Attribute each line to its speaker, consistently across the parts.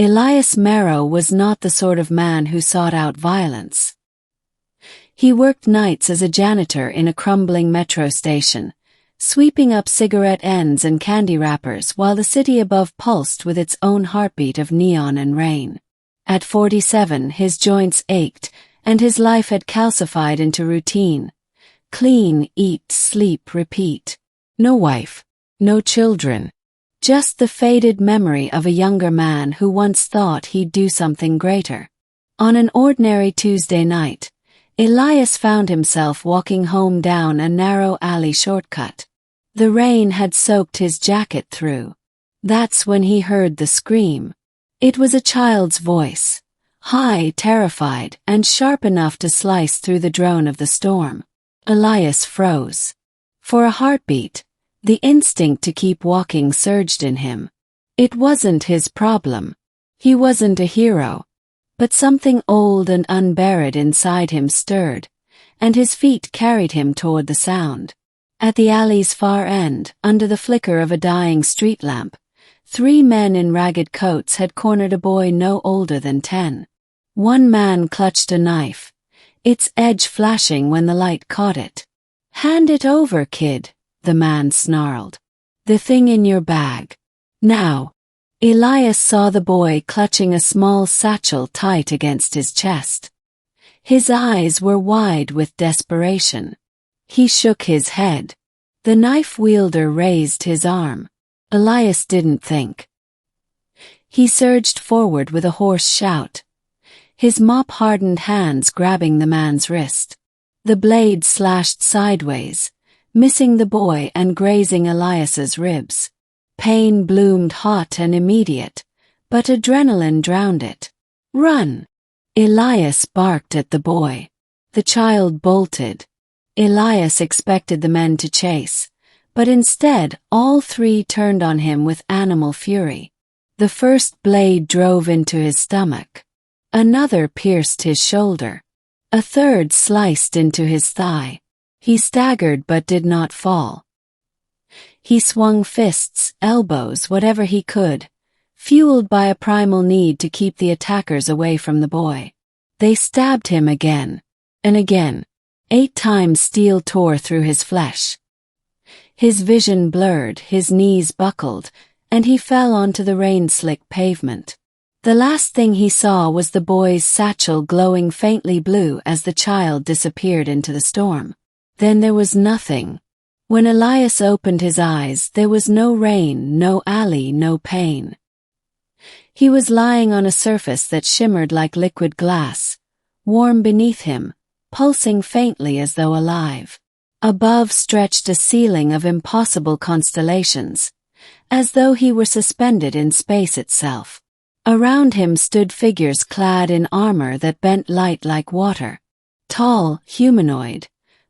Speaker 1: Elias Marrow was not the sort of man who sought out violence. He worked nights as a janitor in a crumbling metro station, sweeping up cigarette ends and candy wrappers while the city above pulsed with its own heartbeat of neon and rain. At 47, his joints ached, and his life had calcified into routine. Clean, eat, sleep, repeat. No wife. No children. Just the faded memory of a younger man who once thought he'd do something greater. On an ordinary Tuesday night, Elias found himself walking home down a narrow alley shortcut. The rain had soaked his jacket through. That's when he heard the scream. It was a child's voice, high, terrified, and sharp enough to slice through the drone of the storm. Elias froze. For a heartbeat, the instinct to keep walking surged in him. It wasn't his problem. He wasn't a hero. But something old and unburied inside him stirred, and his feet carried him toward the sound. At the alley's far end, under the flicker of a dying street lamp, 3 men in ragged coats had cornered a boy no older than 10. One man clutched a knife, its edge flashing when the light caught it. "Hand it over, kid," the man snarled. "The thing in your bag. Now." Elias saw the boy clutching a small satchel tight against his chest. His eyes were wide with desperation. He shook his head. The knife wielder raised his arm. Elias didn't think. He surged forward with a hoarse shout, his mop-hardened hands grabbing the man's wrist. The blade slashed sideways, missing the boy and grazing Elias's ribs. Pain bloomed hot and immediate, but adrenaline drowned it. "Run!" Elias barked at the boy. The child bolted. Elias expected the men to chase, but instead all 3 turned on him with animal fury. The first blade drove into his stomach. Another pierced his shoulder. A third sliced into his thigh. He staggered but did not fall. He swung fists, elbows, whatever he could, fueled by a primal need to keep the attackers away from the boy. They stabbed him again and again. 8 times steel tore through his flesh. His vision blurred, his knees buckled, and he fell onto the rain-slick pavement. The last thing he saw was the boy's satchel glowing faintly blue as the child disappeared into the storm. Then there was nothing. When Elias opened his eyes, there was no rain, no alley, no pain. He was lying on a surface that shimmered like liquid glass, warm beneath him, pulsing faintly as though alive. Above stretched a ceiling of impossible constellations, as though he were suspended in space itself. Around him stood figures clad in armor that bent light like water. Tall, humanoid,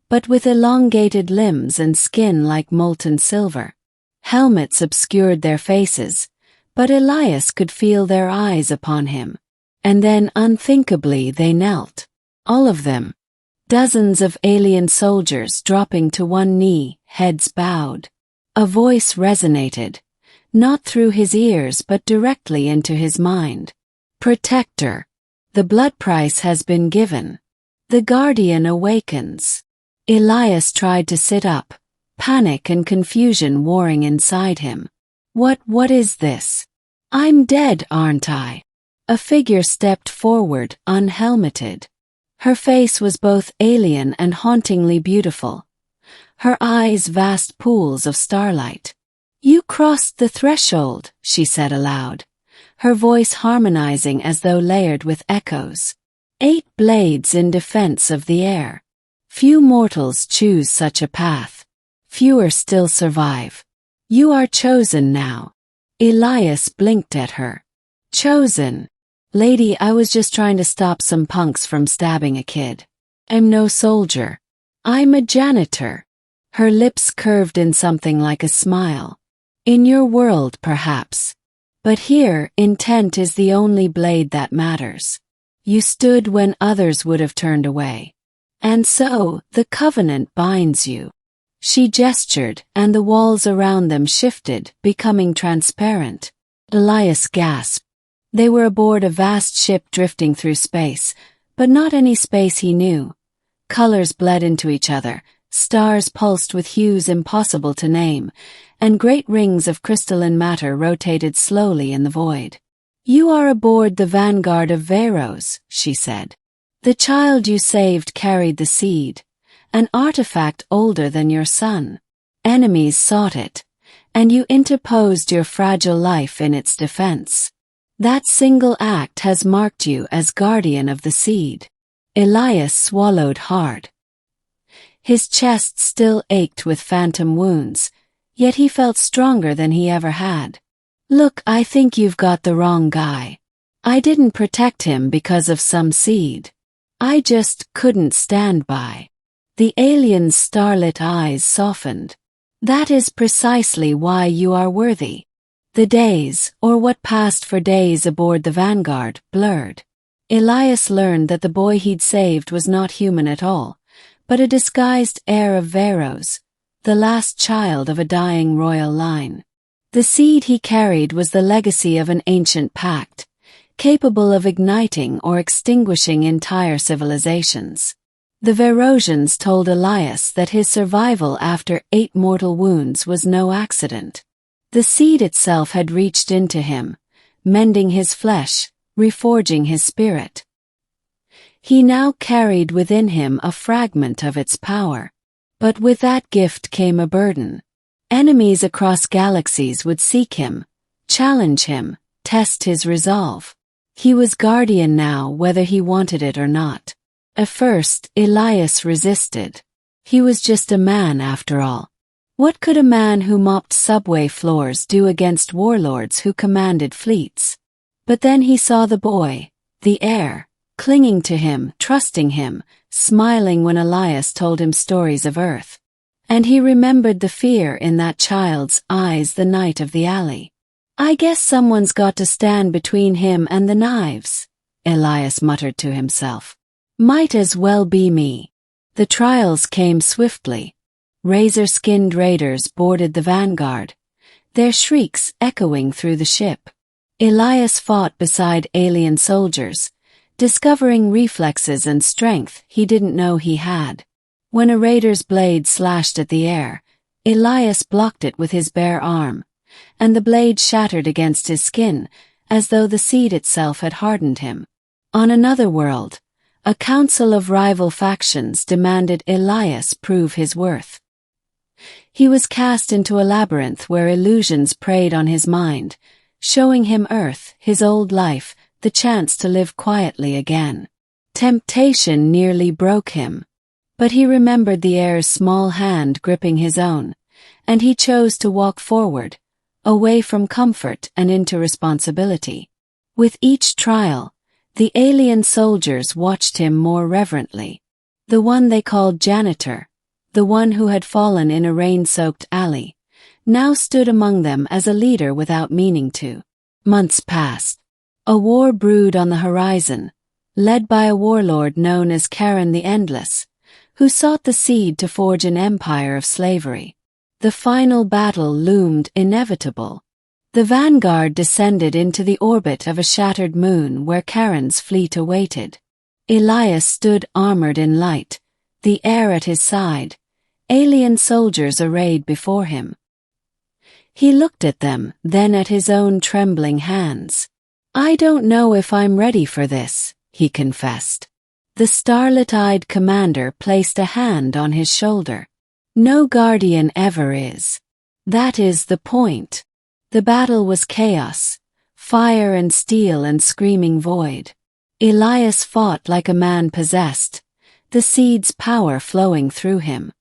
Speaker 1: but with elongated limbs and skin like molten silver. Helmets obscured their faces, but Elias could feel their eyes upon him. And then unthinkably they knelt. All of them. Dozens of alien soldiers dropping to one knee, heads bowed. A voice resonated, not through his ears but directly into his mind. "Protector. The blood price has been given. The Guardian awakens." Elias tried to sit up, panic and confusion warring inside him. What is this? "I'm dead, aren't I?" A figure stepped forward, unhelmeted. Her face was both alien and hauntingly beautiful. Her eyes vast pools of starlight. "You crossed the threshold," she said aloud, her voice harmonizing as though layered with echoes. 8 blades in defense of the air. Few mortals choose such a path. Fewer still survive. "You are chosen now." Elias blinked at her. "Chosen? Lady, I was just trying to stop some punks from stabbing a kid. I'm no soldier. I'm a janitor." Her lips curved in something like a smile. "In your world, perhaps. But here, intent is the only blade that matters. You stood when others would have turned away. And so, the covenant binds you." She gestured, and the walls around them shifted, becoming transparent. Elias gasped. They were aboard a vast ship drifting through space, but not any space he knew. Colors bled into each other, stars pulsed with hues impossible to name, and great rings of crystalline matter rotated slowly in the void. "You are aboard the vanguard of Veros," she said. "The child you saved carried the seed, an artifact older than your son. Enemies sought it, and you interposed your fragile life in its defense. That single act has marked you as guardian of the seed." Elias swallowed hard. His chest still ached with phantom wounds, yet he felt stronger than he ever had. "Look, I think you've got the wrong guy. I didn't protect him because of some seed. I just couldn't stand by." The alien's starlit eyes softened. "That is precisely why you are worthy." The days, or what passed for days aboard the Vanguard, blurred. Elias learned that the boy he'd saved was not human at all, but a disguised heir of Veros, the last child of a dying royal line. The seed he carried was the legacy of an ancient pact, capable of igniting or extinguishing entire civilizations. The Verosians told Elias that his survival after 8 mortal wounds was no accident. The seed itself had reached into him, mending his flesh, reforging his spirit. He now carried within him a fragment of its power. But with that gift came a burden. Enemies across galaxies would seek him, challenge him, test his resolve. He was guardian now whether he wanted it or not. At first, Elias resisted. He was just a man after all. What could a man who mopped subway floors do against warlords who commanded fleets? But then he saw the boy, the heir, clinging to him, trusting him, smiling when Elias told him stories of Earth. And he remembered the fear in that child's eyes the night of the alley. "I guess someone's got to stand between him and the knives," Elias muttered to himself. "Might as well be me." The trials came swiftly. Razor-skinned raiders boarded the Vanguard, their shrieks echoing through the ship. Elias fought beside alien soldiers, discovering reflexes and strength he didn't know he had. When a raider's blade slashed at the air, Elias blocked it with his bare arm, and the blade shattered against his skin as though the seed itself had hardened him. On another world, a council of rival factions demanded Elias prove his worth. He was cast into a labyrinth where illusions preyed on his mind, showing him Earth, his old life, the chance to live quietly again. Temptation nearly broke him, but he remembered the heir's small hand gripping his own, and he chose to walk forward, away from comfort and into responsibility. With each trial, the alien soldiers watched him more reverently. The one they called janitor, the one who had fallen in a rain-soaked alley, now stood among them as a leader without meaning to. Months passed. A war brewed on the horizon, led by a warlord known as Karen the Endless, who sought the seed to forge an empire of slavery. The final battle loomed inevitable. The Vanguard descended into the orbit of a shattered moon where Karen's fleet awaited. Elias stood armored in light, the heir at his side, alien soldiers arrayed before him. He looked at them, then at his own trembling hands. "I don't know if I'm ready for this," he confessed. The starlit-eyed commander placed a hand on his shoulder. "No guardian ever is. That is the point." The battle was chaos, fire and steel and screaming void. Elias fought like a man possessed, the seed's power flowing through him.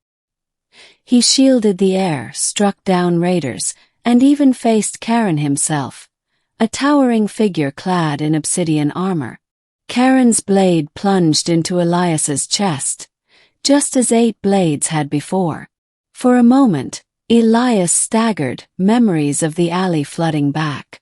Speaker 1: He shielded the air, struck down raiders, and even faced Karen himself, a towering figure clad in obsidian armor. Karen's blade plunged into Elias's chest, just as 8 blades had before. For a moment, Elias staggered, memories of the alley flooding back.